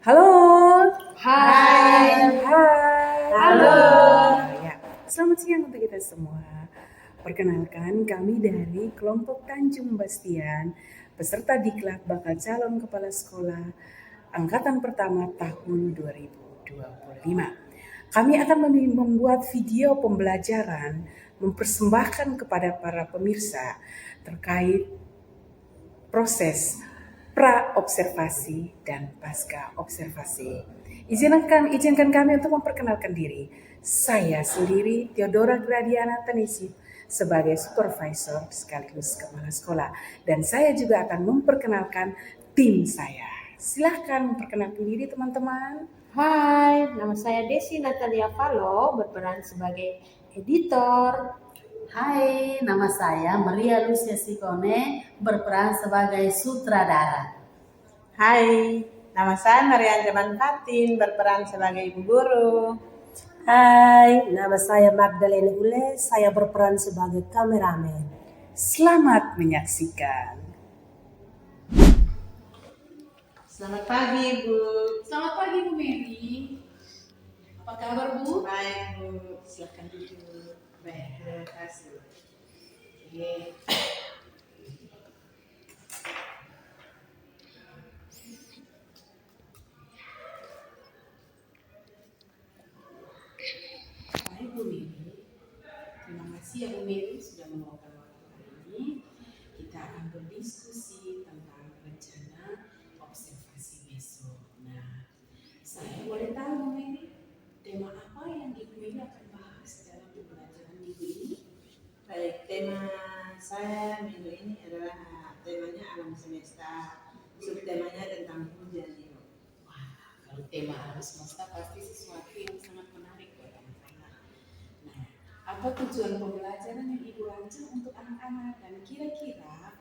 Halo. Hai. Hai. Halo. Ya, selamat siang untuk kita semua. Perkenalkan, kami dari kelompok Tanjung Bastian, peserta diklat bakal calon kepala sekolah angkatan pertama tahun 2025. Kami akan membuat video pembelajaran mempersembahkan kepada para pemirsa terkait proses pra-observasi dan pasca observasi. Izinkan kami untuk memperkenalkan diri. Saya sendiri, Theodora Gradiana Tanisi, sebagai supervisor sekaligus kepala sekolah. Dan saya juga akan memperkenalkan tim saya. Silahkan memperkenalkan diri teman-teman. Hai, nama saya Desi Natalia Palo, berperan sebagai editor. Hai, nama saya Maria Lucia Sikone, berperan sebagai sutradara. Hai, nama saya Marian Jaman Fatin, berperan sebagai ibu guru. Hai, nama saya Magdalena Ule, saya berperan sebagai kameramen. Selamat menyaksikan. Selamat pagi, Bu. Selamat pagi, Bu Mary. Apa kabar, Bu? Baik, Bu. Silakan duduk. Baik, terima kasih. Oke. Baik, Bu Mary. Terima kasih ya Bu Mary sudah meluangkan waktu hari ini. Kita akan berdiskusi tentang rencana observasi besok. Nah, saya boleh tahu Bu Mary, tema apa yang Ibu Mary akan bahas dalam pembelajaran minggu ini? Baik, tema saya minggu ini adalah temanya alam semesta. Subtemanya tentang hujan, Ibu. Wah, kalau tema alam semesta pasti sesuatu yang sangat menarik buat anak-anak. Nah, apa tujuan pembelajaran yang Ibu rancang untuk anak-anak dan kira-kira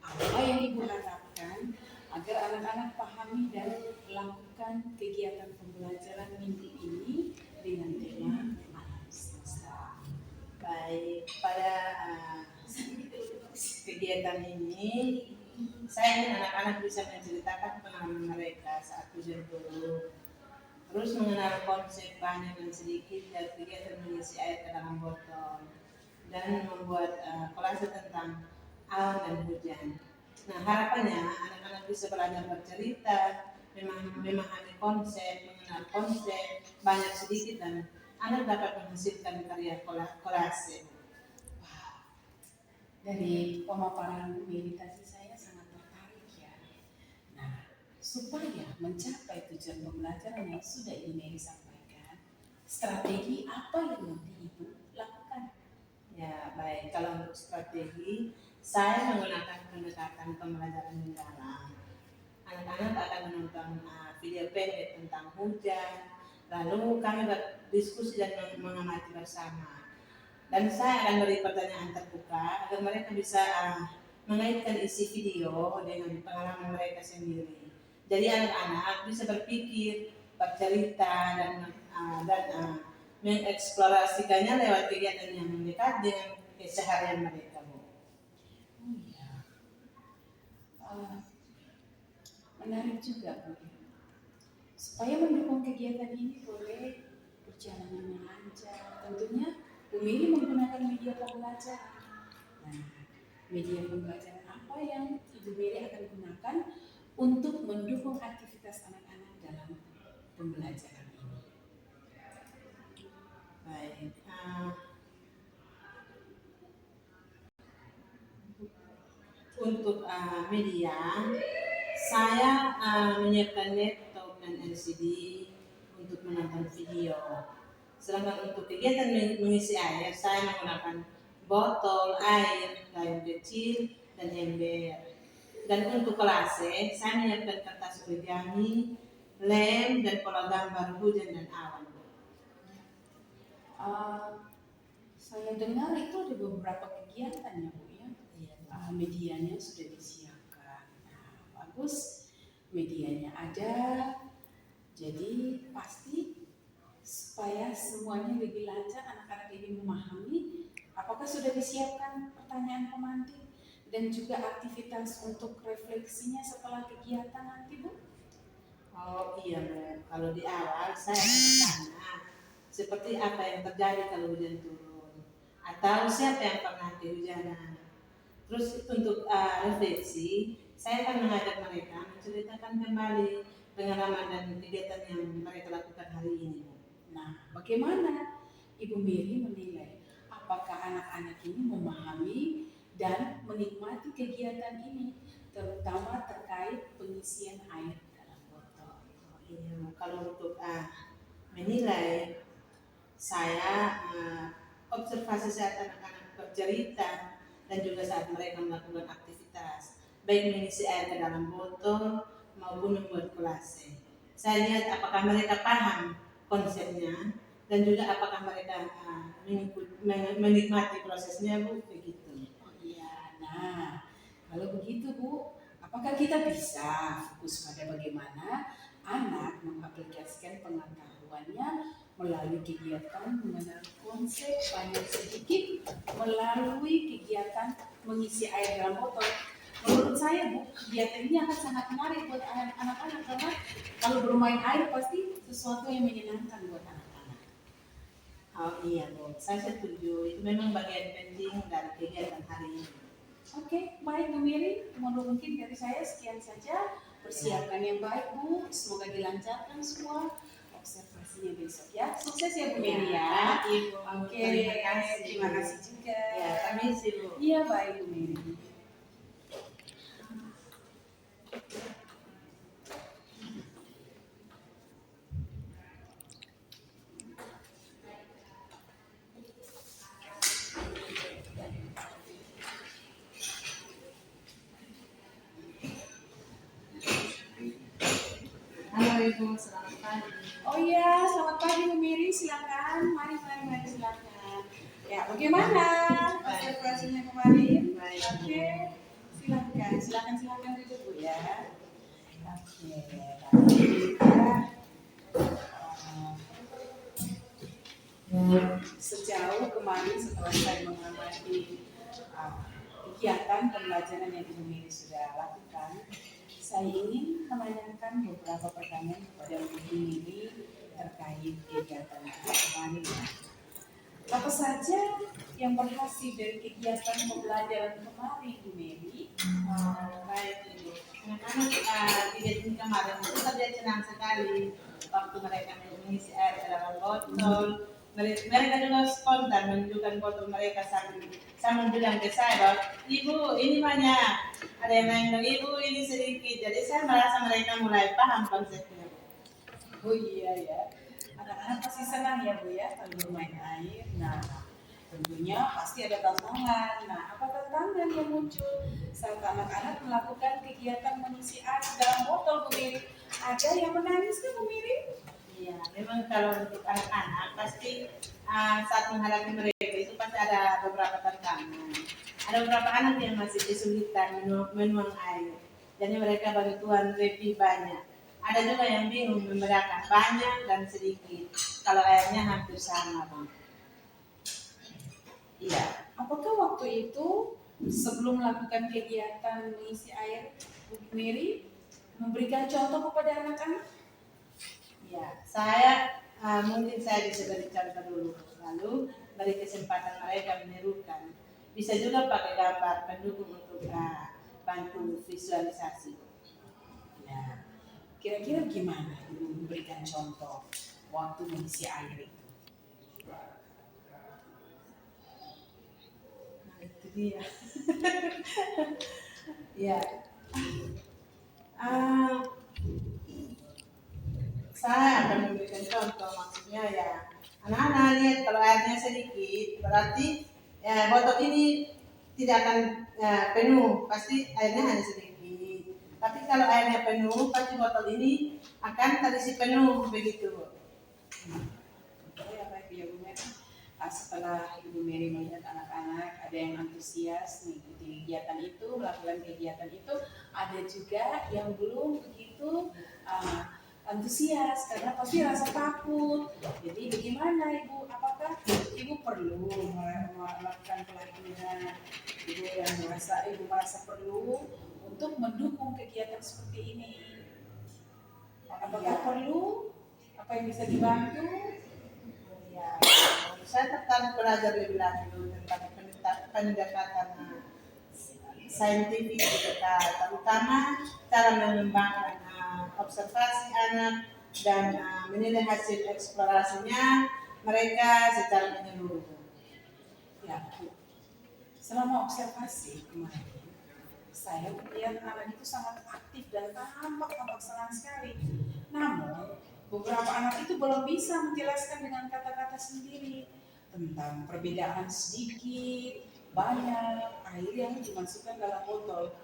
apa yang Ibu harapkan agar anak-anak pahami dan melakukan kegiatan pembelajaran minggu ini dengan tema alam semesta. Baik, pada kegiatan ini saya ingin anak-anak bisa menceritakan pengalaman mereka saat hujan turun, terus mengenal konsep banyak dan sedikit dari kegiatan mengisi air ke dalam botol, dan membuat kolase tentang awan dan hujan. Nah, harapannya anak-anak bisa belajar bercerita, memahami konsep, mengenal konsep banyak sedikit, dan anak dapat menghasilkan karya kolase. Dari pemaparan meditasi saya sangat tertarik ya. Nah, supaya mencapai tujuan pembelajaran yang sudah ini disampaikan, strategi apa yang nanti Ibu lakukan? Ya, baik. Kalau untuk strategi, saya menggunakan pendekatan pembelajaran mendalam. Anak-anak akan menonton video pendek tentang hujan, lalu kami berdiskusi dan mengamati bersama. Dan saya akan beri pertanyaan terbuka agar mereka bisa mengaitkan isi video dengan pengalaman mereka sendiri. Jadi anak-anak bisa berpikir, bercerita, dan mengeksplorasikannya lewat kegiatan yang dekat dengan keseharian mereka, Bu. Oh iya, menarik juga Bu. Supaya mendukung kegiatan ini boleh berjalan dengan lancar, tentunya Bu Mary menggunakan media pembelajaran. Nah, media pembelajaran apa yang Ibu Mary akan gunakan untuk mendukung aktivitas anak-anak dalam pembelajaran ini? Baik. Untuk media, saya menyiapkan laptop dan LCD untuk menonton video. Sedangkan untuk kegiatan mengisi air, saya menggunakan botol air, gayung kecil, dan ember. Dan untuk kolase, saya menyiapkan kertas origami, lem, dan pola gambar hujan dan awan. Saya dengar itu ada beberapa kegiatan ya Bu ya. Medianya sudah disiapkan. Nah, bagus, medianya ada. Jadi pasti supaya semuanya lebih lancar, anak-anak lebih memahami. Apakah sudah disiapkan pertanyaan pemantik dan juga aktivitas untuk refleksinya setelah kegiatan nanti Bu? Oh iya, Bu. Kalau di awal saya bertanya, seperti apa yang terjadi kalau hujan turun? Atau siapa yang pernah kehujanan? Terus untuk refleksi, saya akan mengajak mereka menceritakan kembali pengalaman dan kegiatan yang mereka lakukan hari ini. Nah, bagaimana Ibu Mary menilai apakah anak-anak ini memahami dan menikmati kegiatan ini, terutama terkait pengisian air dalam botol? Iya, kalau untuk menilai, saya observasi saat anak-anak bercerita dan juga saat mereka melakukan aktivitas, baik mengisi air ke dalam botol maupun membuat kolase. Saya lihat apakah mereka paham konsepnya dan juga apakah mereka menikmati prosesnya, Bu, begitu. Oh iya, nah kalau begitu Bu, apakah kita bisa fokus pada bagaimana anak mengaplikasikan pengetahuannya melalui kegiatan mengenal konsep banyak sedikit melalui kegiatan mengisi air dalam botol? Menurut saya Bu, kegiatan ini akan sangat menarik buat anak-anak karena kalau bermain air pasti sesuatu yang menyenangkan buat anak-anak. Oh iya, Bu, saya setuju. Itu memang bagian penting dari kegiatan hari ini. Oke, baik Bu Miri, mungkin dari saya sekian saja. Persiapkan yang baik Bu, semoga dilancarkan semua observasinya besok ya. Sukses ya Bu Miri ya. Ibu. Oke, terima kasih juga. Ya, kami sih, Bu. Iya baik Bu Miri. Halo Ibu, selamat pagi. Oh iya, selamat pagi Bu Miri, silakan. Mari silakan. Ya, bagaimana observasinya kemarin? Baik. Oke, silakan duduk Bu ya. Oke, sejauh kemarin setelah saya mengamati kegiatan pembelajaran yang Ibu Miri sudah lakukan, saya ingin menanyakan beberapa pertanyaan kepada Ibu Miri terkait kegiatan kemarin. Apa saja yang berhasil dari kegiatan pembelajaran kemarin, Bu Mary? Baik Ibu. Anak-anak kegiatan kemarin itu terlihat senang sekali waktu mereka mengisi air ke dalam botol. Mereka juga spontan menunjukkan botol mereka sambil bilang ke saya bahwa Ibu ini banyak, ada yang lain bilang Ibu ini sedikit. Jadi saya merasa mereka mulai paham konsepnya. Oh iya ya, anak-anak pasti senang ya Bu ya kalau bermain air. Nah, tentunya pasti ada tantangan. Nah, apa tantangan yang muncul saat anak-anak melakukan kegiatan mengisi air dalam botol, Bu Miri? Ada yang menangis kan, Bu Miri? Iya, memang kalau untuk anak-anak pasti saat menghadapi mereka itu pasti ada beberapa tantangan. Ada beberapa anak yang masih kesulitan menuang air, jadi mereka bantuan lebih banyak. Ada juga yang bingung membedakan banyak dan sedikit, kalau airnya hampir sama, Bang. Iya. Apakah waktu itu sebelum melakukan kegiatan mengisi air, Bu Miri memberikan contoh kepada anak-anak? Ya, saya mungkin saya bisa beri contoh dulu, lalu beri kesempatan mereka menirukan. Bisa juga pakai gambar pendukung untuk bantu visualisasi. Nah, kira-kira gimana Ibu memberikan contoh waktu mengisi air? Nah, itu dia. Ya, saya akan memberikan contoh, maksudnya ya anak-anak lihat kalau airnya sedikit berarti botol ini tidak akan penuh, pasti airnya hanya sedikit. Tapi kalau airnya penuh pasti botol ini akan terisi penuh, begitu. Oke, baik ya Bu Mary. Setelah Ibu Mary melihat anak-anak ada yang antusias mengikuti kegiatan itu, melakukan kegiatan itu, ada juga yang belum begitu antusias karena pasti rasa takut. Jadi bagaimana Ibu? Apakah Ibu perlu melakukan pelatihan? Ibu merasa perlu untuk mendukung kegiatan seperti ini? Apakah perlu? Apa yang bisa dibantu? Ya, saya tertarik belajar lebih lanjut tentang pendekatan saintifik terutama cara mengembangkan observasi anak dan menilai hasil eksplorasinya mereka secara menyeluruh. Ya, Bu. Selama observasi kemarin, saya melihat anak itu sangat aktif dan tampak senang sekali. Namun, beberapa anak itu belum bisa menjelaskan dengan kata-kata sendiri tentang perbedaan sedikit, banyak, air yang dimasukkan dalam botol.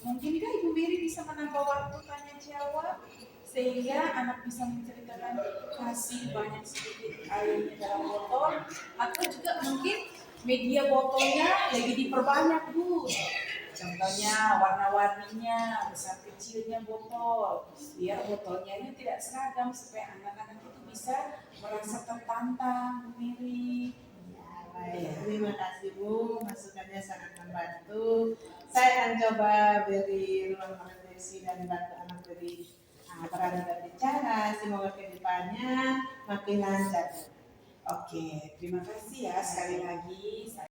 Mungkinkah Ibu Mary bisa menambah waktu tanya jawab sehingga anak bisa menceritakan hasil banyak sedikit airnya dalam botol, atau juga mungkin media botolnya lagi diperbanyak, Bu. Contohnya warna-warninya, besar kecilnya botol, biar botolnya ini tidak seragam supaya anak-anak itu bisa merasa tertantang, Bu Mary. Baik, terima kasih Bu, masukannya sangat membantu. Saya akan coba beri ruang refleksi dan bantu anak beri berani berbicara. Semoga kedepannya makin lancar. Oke, terima kasih ya sekali lagi.